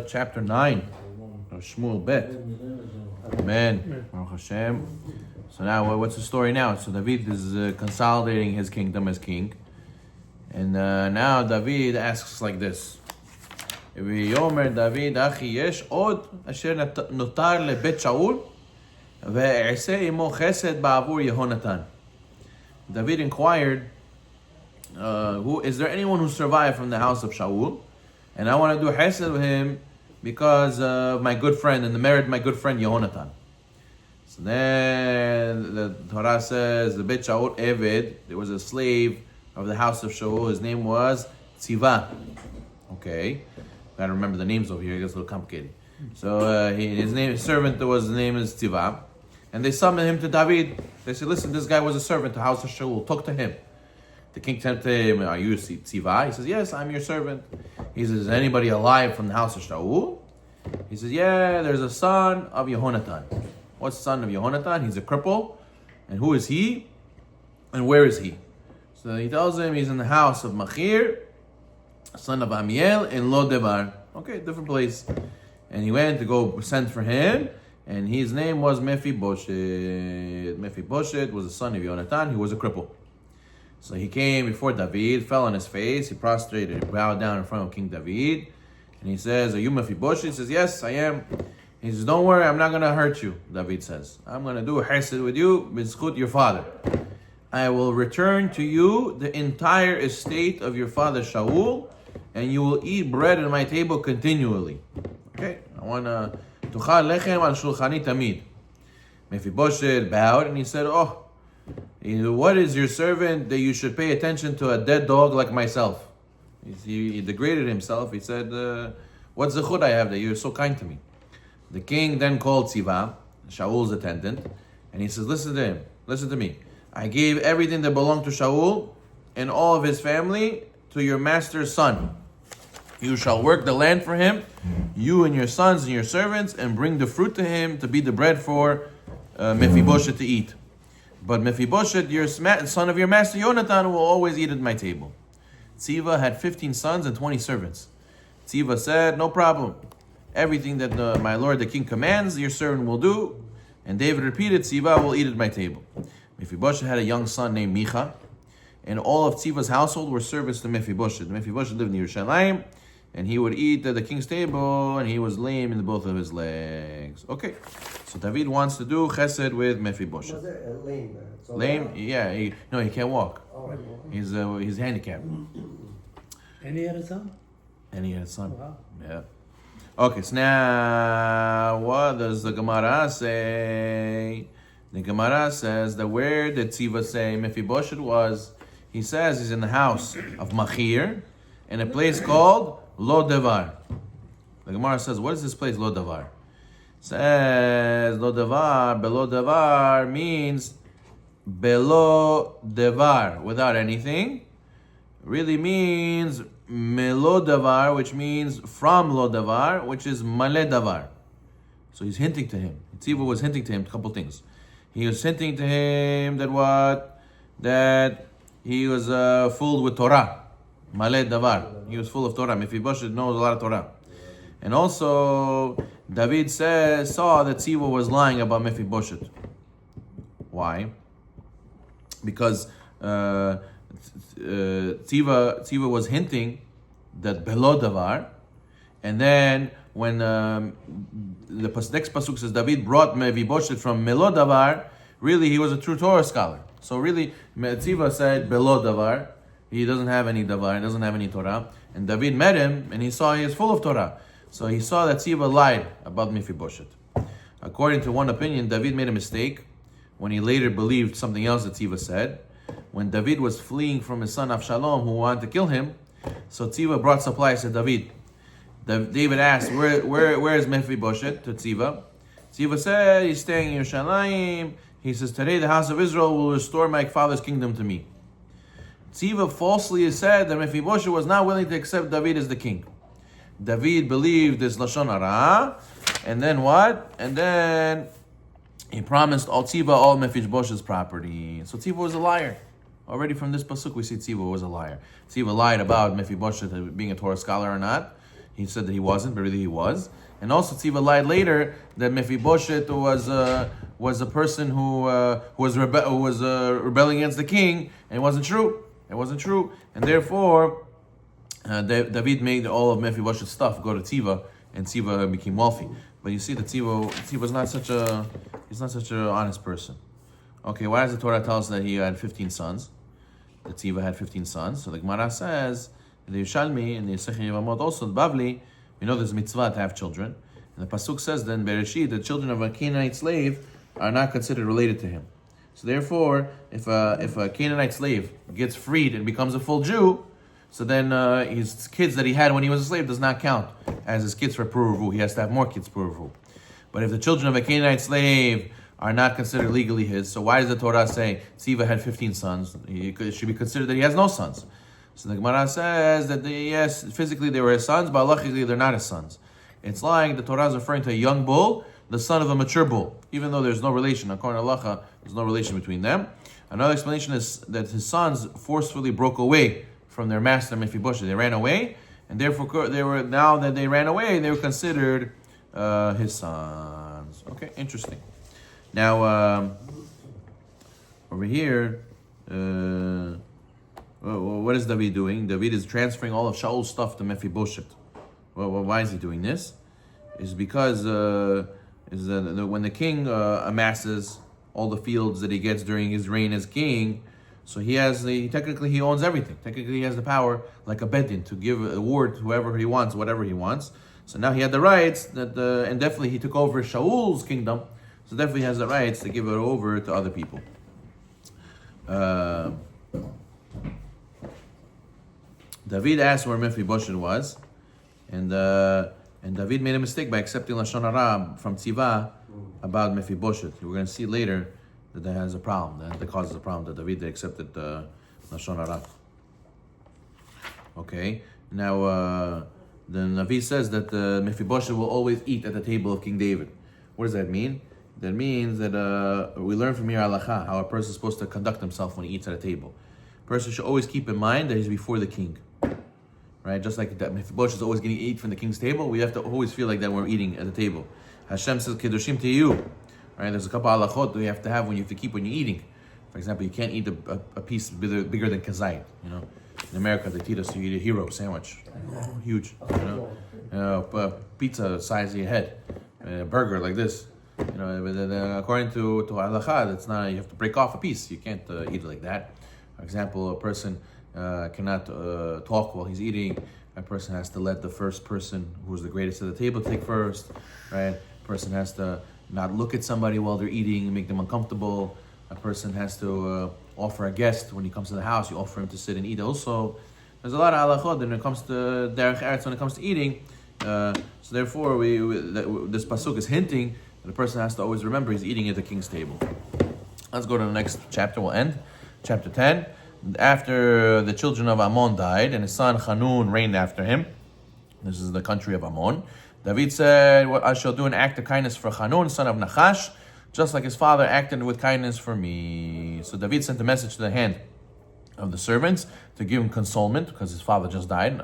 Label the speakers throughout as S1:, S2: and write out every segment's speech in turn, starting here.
S1: chapter 9 of Shemeul Bet. Amen. Baruch Hashem. So now, what's the story now? So David is consolidating his kingdom as king. And now David asks like this. ויאמר דוד אחי יש עוד אשר נותר לבית שאול ואעשה עמו חסד בעבור יהונתן. David inquired, is there anyone who survived from the house of Shaul? And I want to do chesed with him because of my good friend and the merit of my good friend Yehonatan. So then the Torah says the Beit Shaul Eved, there was a slave of the house of Shaul. His name was Tziva. Okay, gotta remember the names over here. It gets a little complicated. So his name is Tziva, and they summoned him to David. They said, "Listen, this guy was a servant to the house of Shaul. Talk to him." The king said to him, "Are you Tziva?" He says, "Yes, I'm your servant." He says, "Is anybody alive from the house of Shaul?" He says, "Yeah, there's a son of Yehonatan." What's the son of Yehonatan? He's a cripple. And who is he? And where is he? So he tells him he's in the house of Machir, son of Amiel, in Lo Devar. Okay, different place. And he went to go send for him, and his name was Mephibosheth. Mephibosheth was the son of Yonatan, who was a cripple. So he came before David, fell on his face, he prostrated, he bowed down in front of King David, and he says, "Are you Mephibosheth?" He says, "Yes, I am." He says, "Don't worry, I'm not going to hurt you," David says. "I'm going to do a chesed with you, b'zchut your father. I will return to you the entire estate of your father Shaul, and you will eat bread at my table continually." Okay, I want to tuchal lechem al shulchani tamid. Mephibosheth bowed and he said, "Oh, what is your servant that you should pay attention to a dead dog like myself?" He degraded himself. He said, "What's the chud I have that you're so kind to me?" The king then called Tziva, Shaul's attendant, and he says, "Listen to him. Listen to me. I gave everything that belonged to Shaul and all of his family to your master's son. You shall work the land for him, you and your sons and your servants, and bring the fruit to him to be the bread for Mephibosheth to eat. But Mephibosheth, your son of your master Yonatan, will always eat at my table." Tziva had 15 sons and 20 servants. Tziva said, "No problem. Everything that my lord the king commands, your servant will do." And David repeated, "Tziva will eat at my table." Mephibosheth had a young son named Micha, and all of Tziva's household were servants to Mephibosheth. Mephibosheth lived in Yerushalayim, and he would eat at the king's table, and he was lame in both of his legs. Okay, so David wants to do chesed with Mephibosheth.
S2: Was it lame?
S1: Lame? Yeah, he can't walk.
S2: Oh,
S1: He's handicapped.
S3: And he had a son?
S1: And he had a son.
S3: Wow.
S1: Yeah. Okay, so now what does the Gemara say? The Gemara says that where did Tziva say Mephibosheth was? He says he's in the house of Machir in a place called Lo Devar. The Gemara says, what is this place, Lo Devar? Says Lo Devar, Belo Devar means Belo Devar, without anything. Really means Melo Davar, which means from Lo Davar, which is Male Davar. So he's hinting to him. Tziva was hinting to him a couple things. He was hinting to him that what? That he was full with Torah. Male Davar. He was full of Torah. Mephibosheth knows a lot of Torah. And also, David saw that Tziva was lying about Mephibosheth. Why? Because Tziva was hinting that Belo Davar, and then when the next pasuk says David brought Mephibosheth from Melo Davar, really he was a true Torah scholar. So really Tziva said Belo Davar, he doesn't have any Davar, he doesn't have any Torah, and David met him and he saw he is full of Torah. So he saw that Tziva lied about Mephibosheth. According to one opinion, David made a mistake when he later believed something else that Tziva said. When David was fleeing from his son Avshalom, who wanted to kill him, so Tziva brought supplies to David. David asked, where is Mephibosheth? To Tziva. Tziva said, he's staying in Yerushalayim. He says, today the house of Israel will restore my father's kingdom to me. Tziva falsely said that Mephibosheth was not willing to accept David as the king. David believed this Lashon Hara, and then what? And then he promised Tziva all Mephibosheth's property. So Tziva was a liar. Already from this pasuk we see Tziva was a liar. Tziva lied about Mephibosheth being a Torah scholar or not. he said that he wasn't, but really he was. And also Tziva lied later that Mephibosheth was a person who was rebelling against the king, and it wasn't true. It wasn't true, and therefore David made all of Mephibosheth's stuff go to Tziva, and Tziva became wealthy. But you see that Tziva's not such an honest person. Okay, why does the Torah tell us that he had 15 sons? That Tziva had 15 sons. So the Gemara says, in the Yerushalmi, in the Yesech Yevamot, also the Bavli, we know there's mitzvah to have children. And the Pasuk says then, Bereshit, the children of a Canaanite slave are not considered related to him. So therefore, if a Canaanite slave gets freed and becomes a full Jew, so then his kids that he had when he was a slave does not count as his kids for Puruvu. He has to have more kids Puruvu. But if the children of a Canaanite slave are not considered legally his, so why does the Torah say Tziva had 15 sons? It should be considered that he has no sons. So the Gemara says that yes, physically they were his sons, but halachically they're not his sons. It's lying. The Torah is referring to a young bull, the son of a mature bull, even though there's no relation. According to halacha, there's no relation between them. Another explanation is that his sons forcefully broke away from their master Mephibosheth. They ran away, and therefore now that they ran away, they were considered his sons. Okay, interesting. Now over here, what is David doing? David is transferring all of Shaul's stuff to Mephibosheth. Why is he doing this? It's because when the king amasses all the fields that he gets during his reign as king, so technically he owns everything. Technically he has the power, like a bedin, to give a award to whoever he wants, whatever he wants. So now he had the rights and definitely he took over Shaul's kingdom. So definitely has the rights to give it over to other people. David asked where Mephibosheth was, and David made a mistake by accepting Lashon Hara from Tziva about Mephibosheth. We're going to see later that has a problem, that causes a problem, that David accepted Lashon Hara. Okay, now the Navi says that Mephibosheth will always eat at the table of King David. What does that mean? That means that we learn from here halacha how a person is supposed to conduct himself when he eats at a table. A person should always keep in mind that he's before the king. Right? Just like that Mephibosheth is always going to eat from the king's table, we have to always feel like that when we're eating at the table. Hashem says, Kedoshim to you. Right? There's a couple of halachot that you have to have when you have to keep when you're eating. For example, you can't eat a piece bigger than kazait. You know, in America they teach us to eat a hero sandwich, huge. You know, pizza size of your head, a burger like this. You know, but according to halacha, that's not. You have to break off a piece. You can't eat it like that. For example, a person cannot talk while he's eating. A person has to let the first person who's the greatest at the table take first. Right? A person has to not look at somebody while they're eating and make them uncomfortable. A person has to offer a guest when he comes to the house. You offer him to sit and eat. Also, there's a lot of halachot when it comes to derech eretz, when it comes to eating. So therefore, this pasuk is hinting that the person has to always remember he's eating at the king's table. Let's go to the next chapter. We'll end chapter 10. After the children of Ammon died, and his son Hanun reigned after him. This is the country of Ammon. David said, "What I shall do an act of kindness for Hanun, son of Nachash, just like his father acted with kindness for me." So David sent a message to the hand of the servants to give him consolement because his father just died.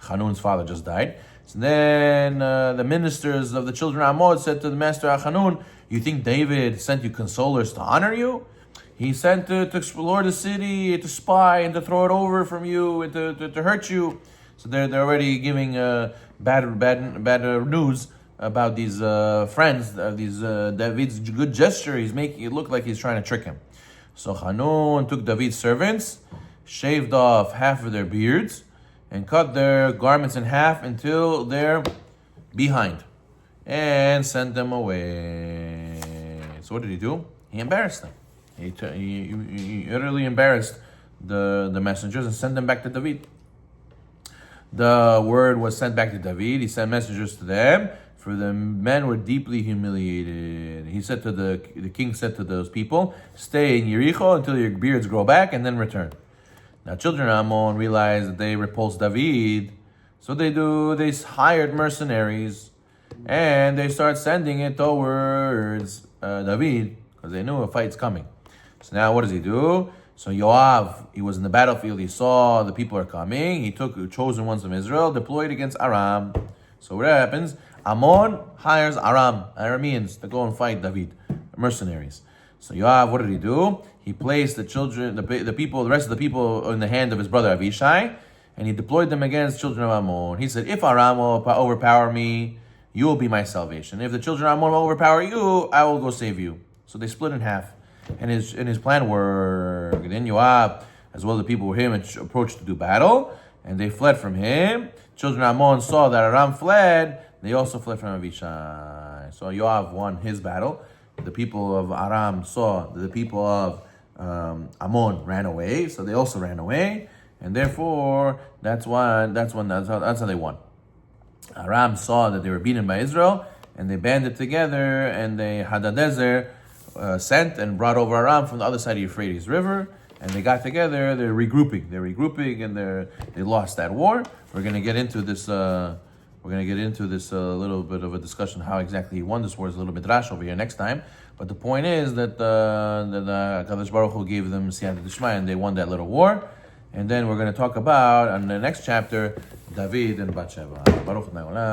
S1: Hanun's father just died. So then the ministers of the children of Ammon said to the master Hanun, "You think David sent you consolers to honor you? He sent to explore the city, to spy, and to throw it over from you, and to hurt you." So they're already giving bad news about these friends, David's good gesture. He's making it look like he's trying to trick him. So Hanun took David's servants, shaved off half of their beards, and cut their garments in half until they're behind, and sent them away. So what did he do? He embarrassed them. He utterly embarrassed the messengers and sent them back to David. The word was sent back to David. He sent messengers to them, for the men were deeply humiliated. He said to the king said to those people, "Stay in Yericho until your beards grow back and then return." Now children of Ammon realized that they repulsed David. So they hired mercenaries and they start sending it towards David because they knew a fight's coming. So now what does he do? So Yoav, he was in the battlefield. He saw the people are coming. He took the chosen ones from Israel, deployed against Aram. So what happens? Ammon hires Arameans to go and fight David, mercenaries. So Yoav, what did he do? He placed the children, the people, the rest of the people in the hand of his brother Avishai, and he deployed them against children of Ammon. He said, if Aram will overpower me, you will be my salvation. If the children of Ammon will overpower you, I will go save you. So they split in half. And his plan worked. Then Yoav, as well as the people with him, approached to do battle, and they fled from him. Children of Ammon saw that Aram fled, they also fled from Avishai. So Yoav won his battle. The people of Aram saw that the people of Ammon ran away, so they also ran away, and therefore that's how they won. Aram saw that they were beaten by Israel, and they banded together, and they Hadadezer sent and brought over Aram from the other side of the Euphrates River, and they got together. They're regrouping, and they lost that war. We're going to get into this. We're going to get into this a little bit of a discussion how exactly he won this war. Is a little bit rash over here next time. But the point is that Kadosh Baruch Hu gave them Siyata D'Shmaya, and they won that little war. And then we're going to talk about, in the next chapter, David and Bathsheba. Baruch Adonai Olam.